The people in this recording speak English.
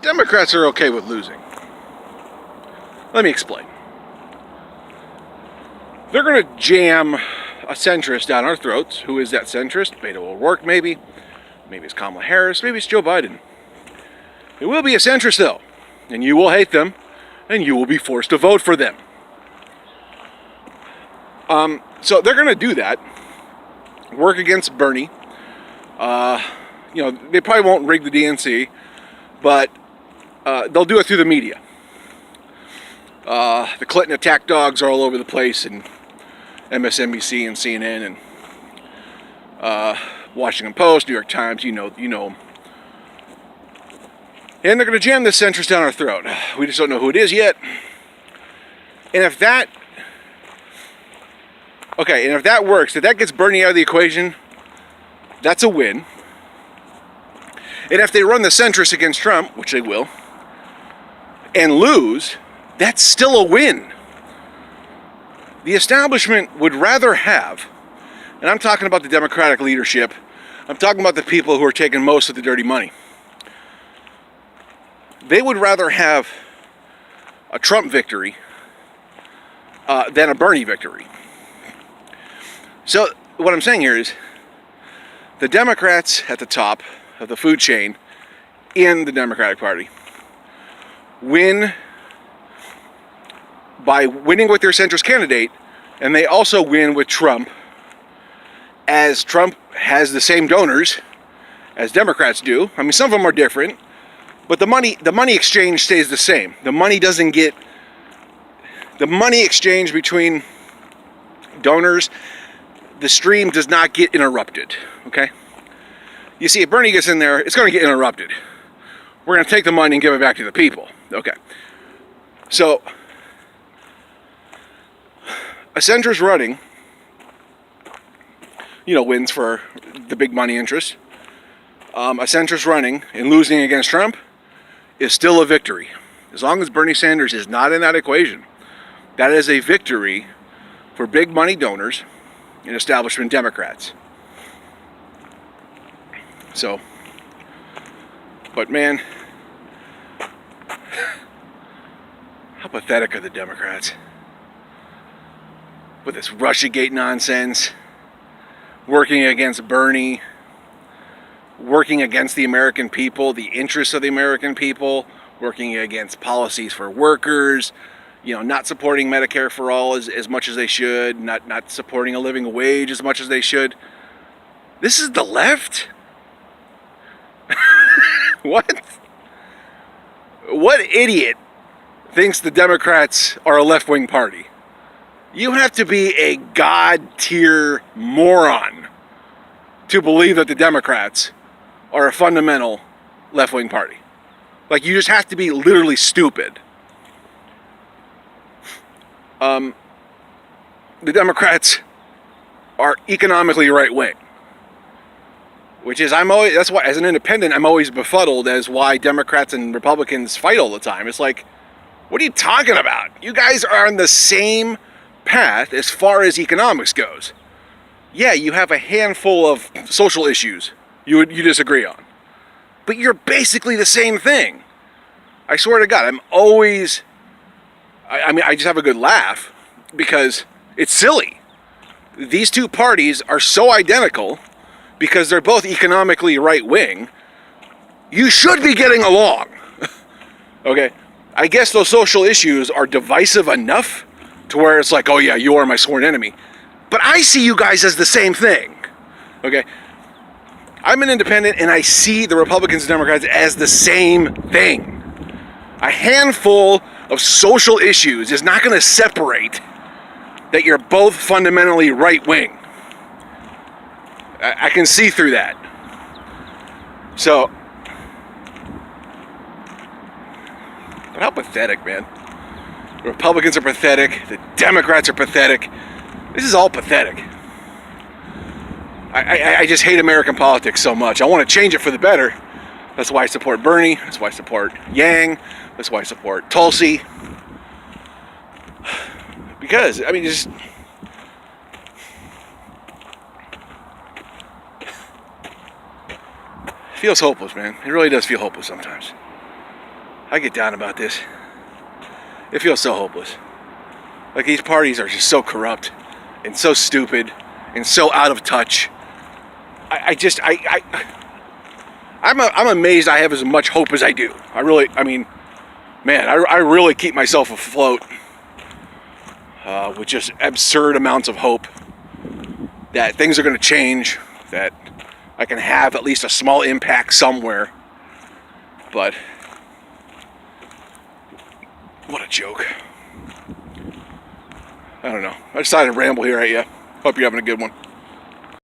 Democrats are okay with losing. Let me explain. They're going to jam a centrist down our throats. Who is that centrist? Beto O'Rourke, maybe. Maybe it's Kamala Harris. Maybe it's Joe Biden. It will be a centrist, though. And you will hate them. And you will be forced to vote for them. So they're going to do that. Work against Bernie. They probably won't rig the DNC. But they'll do it through the media. The Clinton attack dogs are all over the place, and MSNBC and CNN and Washington Post, New York Times, you know them. And they're going to jam this centrist down our throat. We just don't know who it is yet. And if that works, if that gets Bernie out of the equation, that's a win. And if they run the centrist against Trump, which they will, and lose, that's still a win. The establishment would rather have, and I'm talking about the Democratic leadership, I'm talking about the people who are taking most of the dirty money. They would rather have a Trump victory than a Bernie victory. So what I'm saying here is the Democrats at the top of the food chain in the Democratic Party win by winning with their centrist candidate, and they also win with Trump, as Trump has the same donors as Democrats do. I mean, some of them are different, but the money exchange stays the same. The money exchange between donors, the stream does not get interrupted, okay? You see, if Bernie gets in there, it's going to get interrupted. We're going to take the money and give it back to the people, okay? So a centrist running, wins for the big money interest. A centrist running and losing against Trump is still a victory. As long as Bernie Sanders is not in that equation, that is a victory for big money donors and establishment Democrats. So, but man, how pathetic are the Democrats? With this Russiagate nonsense, working against Bernie, working against the American people, the interests of the American people, working against policies for workers, not supporting Medicare for all as much as they should, not supporting a living wage as much as they should. This is the left? What? What idiot thinks the Democrats are a left-wing party? You have to be a god-tier moron to believe that the Democrats are a fundamental left-wing party. Like, you just have to be literally stupid. The Democrats are economically right-wing. Which is, that's why, as an independent, I'm always befuddled as why Democrats and Republicans fight all the time. It's like, what are you talking about? You guys are on the same path as far as economics goes. Yeah, you have a handful of social issues you disagree on. But you're basically the same thing. I swear to God, I just have a good laugh because it's silly. These two parties are so identical because they're both economically right-wing. You should be getting along. Okay? I guess those social issues are divisive enough to where it's like, oh yeah, you are my sworn enemy. But I see you guys as the same thing. Okay? I'm an independent and I see the Republicans and Democrats as the same thing. A handful of social issues is not going to separate that you're both fundamentally right-wing. I can see through that. So, but how pathetic, man. The Republicans are pathetic. The Democrats are pathetic. This is all pathetic. I just hate American politics so much. I want to change it for the better. That's why I support Bernie. That's why I support Yang. That's why I support Tulsi. Because, just... feels hopeless, man. It really does feel hopeless sometimes. I get down about this. It feels so hopeless. Like, these parties are just so corrupt and so stupid and so out of touch. I'm amazed I have as much hope as I do. I really keep myself afloat with just absurd amounts of hope that things are going to change, that I can have at least a small impact somewhere. But what a joke. I don't know. I decided to ramble here at you. Hope you're having a good one.